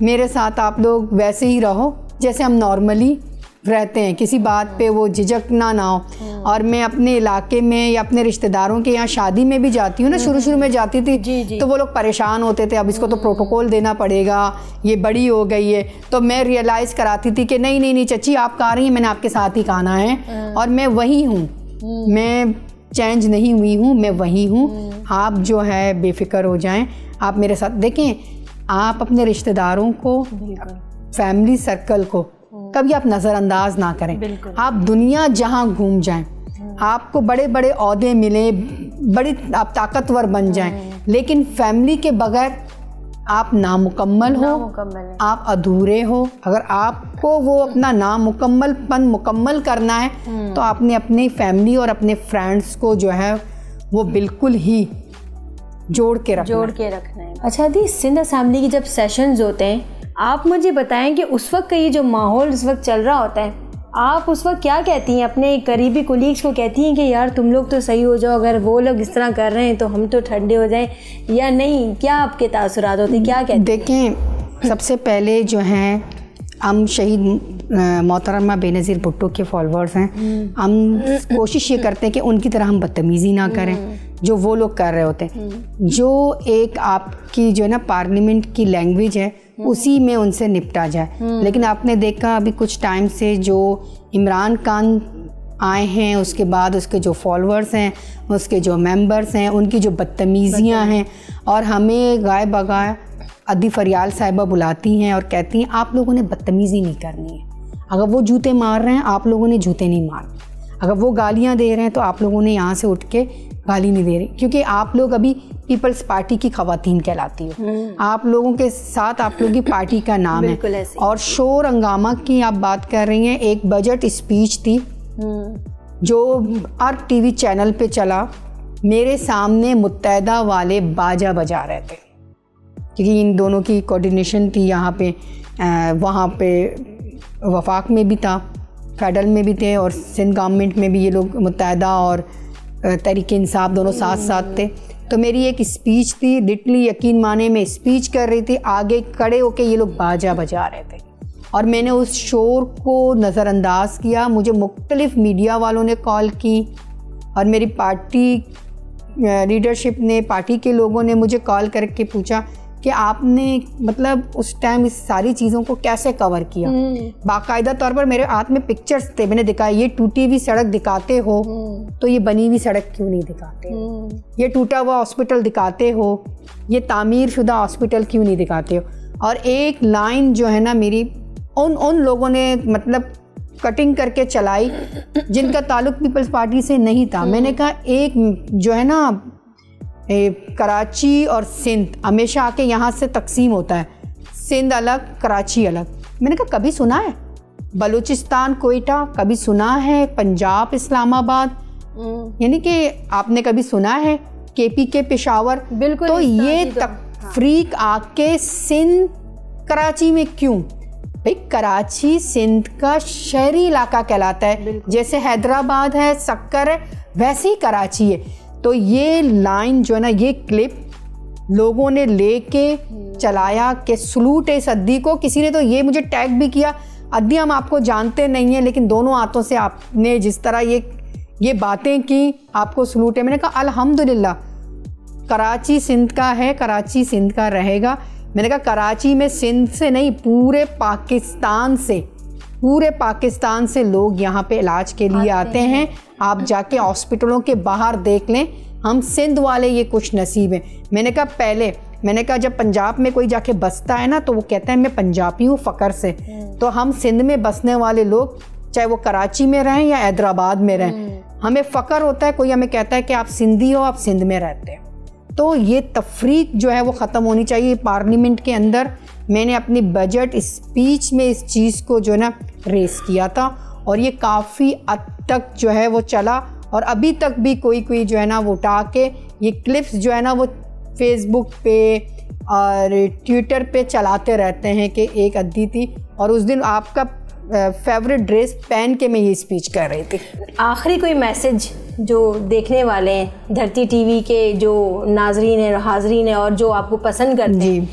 मेरे साथ आप लोग वैसे ही रहो जैसे हम नॉर्मली रहते हैं, किसी बात पे वो झिझकना ना हो। और मैं अपने इलाके में या अपने रिश्तेदारों के यहाँ शादी में भी जाती हूँ ना, शुरू में जाती थी तो वो लोग परेशान होते थे, अब इसको तो प्रोटोकॉल देना पड़ेगा, ये बड़ी हो गई है, तो मैं रियलाइज़ कराती थी कि नहीं नहीं नहीं चची आप कह रही हैं, मैंने आपके साथ ही खाना है और मैं वही हूँ, मैं चेंज नहीं हुई हूँ, मैं वही हूँ। आप जो है बेफिक्र हो जाएं, आप मेरे साथ देखें, आप अपने रिश्तेदारों को, फैमिली सर्कल को कभी आप नज़रअंदाज ना करें। आप दुनिया जहाँ घूम जाएं, आपको बड़े बड़े ओहदे मिले, बड़ी आप ताकतवर बन जाएं, लेकिन फैमिली के बगैर आप नामुकम्मल हो, आप अधूरे हो। अगर आपको वो अपना नामुकम्मलपन मुकम्मल करना है तो आपने अपनी फैमिली और अपने फ्रेंड्स को जो है वो बिल्कुल ही जोड़ के रखना है। अच्छा दी, सिंध असेंबली की जब सेशंस होते हैं, आप मुझे बताएं कि उस वक्त का ये जो माहौल इस वक्त चल रहा होता है, आप उस वक्त क्या कहती हैं अपने करीबी कोलीग्स को? कहती हैं कि यार तुम लोग तो सही हो जाओ, अगर वो लोग इस तरह कर रहे हैं तो हम तो ठंडे हो जाएं, या नहीं? क्या आपके तासुरात होते, क्या कहते हैं? देखें, सबसे पहले जो हैं हम शहीद मोहतरमा बेनज़ीर भुट्टो के फॉलोअर्स हैं, हम कोशिश ये करते हैं कि उनकी तरह हम बदतमीज़ी ना करें जो वो लोग कर रहे होते हैं। जो एक आपकी जो है ना पार्लियामेंट की लैंग्वेज है उसी में उनसे निपटा जाए। लेकिन आपने देखा अभी कुछ टाइम से जो इमरान खान आए हैं, उसके बाद उसके जो फॉलोअर्स हैं, उसके जो मेंबर्स हैं, उनकी जो बदतमीज़ियाँ हैं, और हमें गाय बगाए अदी फरियाल साहिबा बुलाती हैं और कहती हैं आप लोगों ने बदतमीज़ी नहीं करनी है। अगर वो जूते मार रहे हैं आप लोगों ने जूते नहीं मारने, अगर वो गालियाँ दे रहे हैं तो आप लोगों ने यहाँ से उठ के गाली नहीं दे रही, क्योंकि आप लोग अभी पीपल्स पार्टी की खवातीन कहलाती हो। आप लोगों के साथ आप लोगों की पार्टी का नाम है। और शोर हंगामा की आप बात कर रही हैं, एक बजट स्पीच थी जो हर TV चैनल पे चला, मेरे सामने मुत्तहदा वाले बाजा बजा रहे थे, क्योंकि इन दोनों की कोऑर्डिनेशन थी। यहाँ पे वहाँ पे वफाक में भी था, फेडरल में भी थे, और सिंध गवर्नमेंट में भी ये लोग मुत्तहदा और तहरीक इंसाफ दोनों साथ साथ थे। तो मेरी एक स्पीच थी, लिटरली यकीन माने मैं स्पीच कर रही थी, आगे खड़े होके ये लोग बाजा बजा रहे थे और मैंने उस शोर को नज़रअंदाज किया। मुझे मुख्तलिफ मीडिया वालों ने कॉल की और मेरी पार्टी लीडरशिप ने, पार्टी के लोगों ने मुझे कॉल करके पूछा कि आपने मतलब उस टाइम इस सारी चीज़ों को कैसे कवर किया। बाकायदा तौर पर मेरे हाथ में पिक्चर्स थे, मैंने दिखाया ये टूटी हुई सड़क दिखाते हो तो ये बनी हुई सड़क क्यों नहीं दिखाते हो, ये टूटा हुआ हॉस्पिटल दिखाते हो, ये तामीर शुदा हॉस्पिटल क्यों नहीं दिखाते हो। और एक लाइन जो है ना मेरी उन लोगों ने मतलब कटिंग करके चलाई जिनका ताल्लुक पीपल्स पार्टी से नहीं था। मैंने कहा एक जो है ना कराची और सिंध हमेशा आके यहाँ से तकसीम होता है, सिंध अलग कराची अलग। मैंने कहा कभी सुना है बलूचिस्तान कोयटा, कभी सुना है पंजाब इस्लामाबाद, यानी कि आपने कभी सुना है KPK पेशावर? बिल्कुल। तो ये तफरीक आके सिंध कराची में क्यों? भाई कराची सिंध का शहरी इलाका कहलाता है, जैसे हैदराबाद है, सक्कर है, वैसे ही कराची है। तो ये लाइन जो है ना, ये क्लिप लोगों ने लेके चलाया कि सलूट है इस अद्दी को। किसी ने तो ये मुझे टैग भी किया, अद्दी हम आपको जानते नहीं हैं लेकिन दोनों हाथों से आपने जिस तरह ये बातें की, आपको सलूट है। मैंने कहा अल्हम्दुलिल्लाह, कराची सिंध का है, कराची सिंध का रहेगा। मैंने कहा कराची में सिंध से नहीं, पूरे पाकिस्तान से लोग यहाँ पे इलाज के लिए आते हैं। आप जाके हॉस्पिटलों के बाहर देख लें, हम सिंध वाले ये कुछ नसीब हैं। मैंने कहा जब पंजाब में कोई जाके बसता है ना तो वो कहता है मैं पंजाबी हूँ फ़क्र से, तो हम सिंध में बसने वाले लोग चाहे वो कराची में रहें या हैदराबाद में रहें, हमें फ़क्र होता है। कोई हमें कहता है कि आप सिंधी हो, आप सिंध में रहते हैं। तो ये तफरीक जो है वो ख़त्म होनी चाहिए पार्लियामेंट के अंदर। मैंने अपनी बजट स्पीच में इस चीज़ को जो है ना रेस किया था और ये काफ़ी हद तक जो है वो चला, और अभी तक भी कोई जो है ना वो उठा के ये क्लिप्स जो है ना वो फेसबुक पे और ट्विटर पे चलाते रहते हैं कि एक अद्दी थी। और उस दिन आपका फेवरेट ड्रेस पहन के मैं ये स्पीच कर रही थी। आखिरी कोई मैसेज जो देखने वाले हैं धरती टीवी के जो नाजरीन हैं, हाजरीन हैं और जो आपको पसंद करते हैं,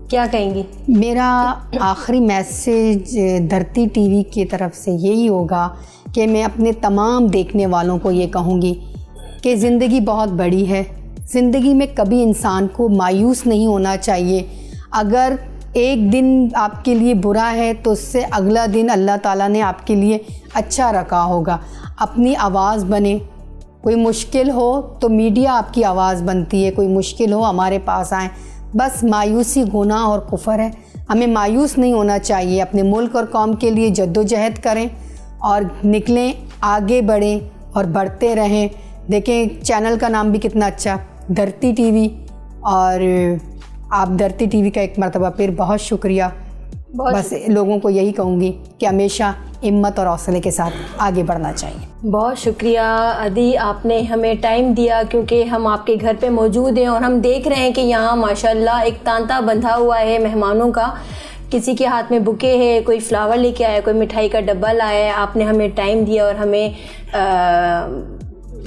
क्या कहेंगी? मेरा आखिरी मैसेज धरती टीवी की तरफ से यही होगा कि मैं अपने तमाम देखने वालों को ये कहूँगी कि ज़िंदगी बहुत बड़ी है। ज़िंदगी में कभी इंसान को मायूस नहीं होना चाहिए। अगर एक दिन आपके लिए बुरा है तो उससे अगला दिन अल्लाह ताला ने आपके लिए अच्छा रखा होगा। अपनी आवाज़ बने, कोई मुश्किल हो तो मीडिया आपकी आवाज़ बनती है, कोई मुश्किल हो हमारे पास आएँ। बस मायूसी गुनाह और कुफर है, हमें मायूस नहीं होना चाहिए। अपने मुल्क और कौम के लिए जद्दोजहद करें और निकलें, आगे बढ़ें और बढ़ते रहें। देखें चैनल का नाम भी कितना अच्छा, धरती टीवी, और आप धरती टीवी का एक मरतबा फिर बहुत शुक्रिया। बस लोगों को यही कहूँगी कि हमेशा हिम्मत और हौसले के साथ आगे बढ़ना चाहिए। बहुत शुक्रिया अदी, आपने हमें टाइम दिया, क्योंकि हम आपके घर पे मौजूद हैं और हम देख रहे हैं कि यहाँ माशाल्लाह एक तांता बंधा हुआ है मेहमानों का। किसी के हाथ में बुके है, कोई फ्लावर लेके आया, कोई मिठाई का डब्बा लाया है। आपने हमें टाइम दिया और हमें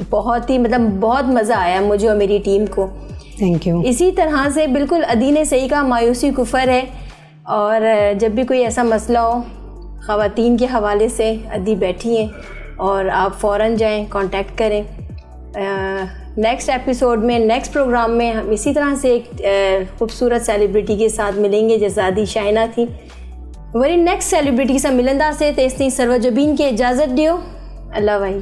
बहुत ही बहुत मज़ा आया मुझे और मेरी टीम को। Thank you. इसी तरह से बिल्कुल अदी ने सही कहा, मायूसी कुफर है, और जब भी कोई ऐसा मसला हो ख़वातीन के हवाले से अदी बैठी हैं और आप फ़ौरन जाएं, कांटेक्ट करें। नेक्स्ट एपिसोड में, नेक्स्ट प्रोग्राम में हम इसी तरह से एक खूबसूरत सेलिब्रिटी के साथ मिलेंगे जैसा अदी शाइना थी। वरी नेक्स्ट सेलिब्रिटी के साथ मिलंदा से तेस्ती सर्वजबीन के इजाज़त दियो। अल्लाह भाई।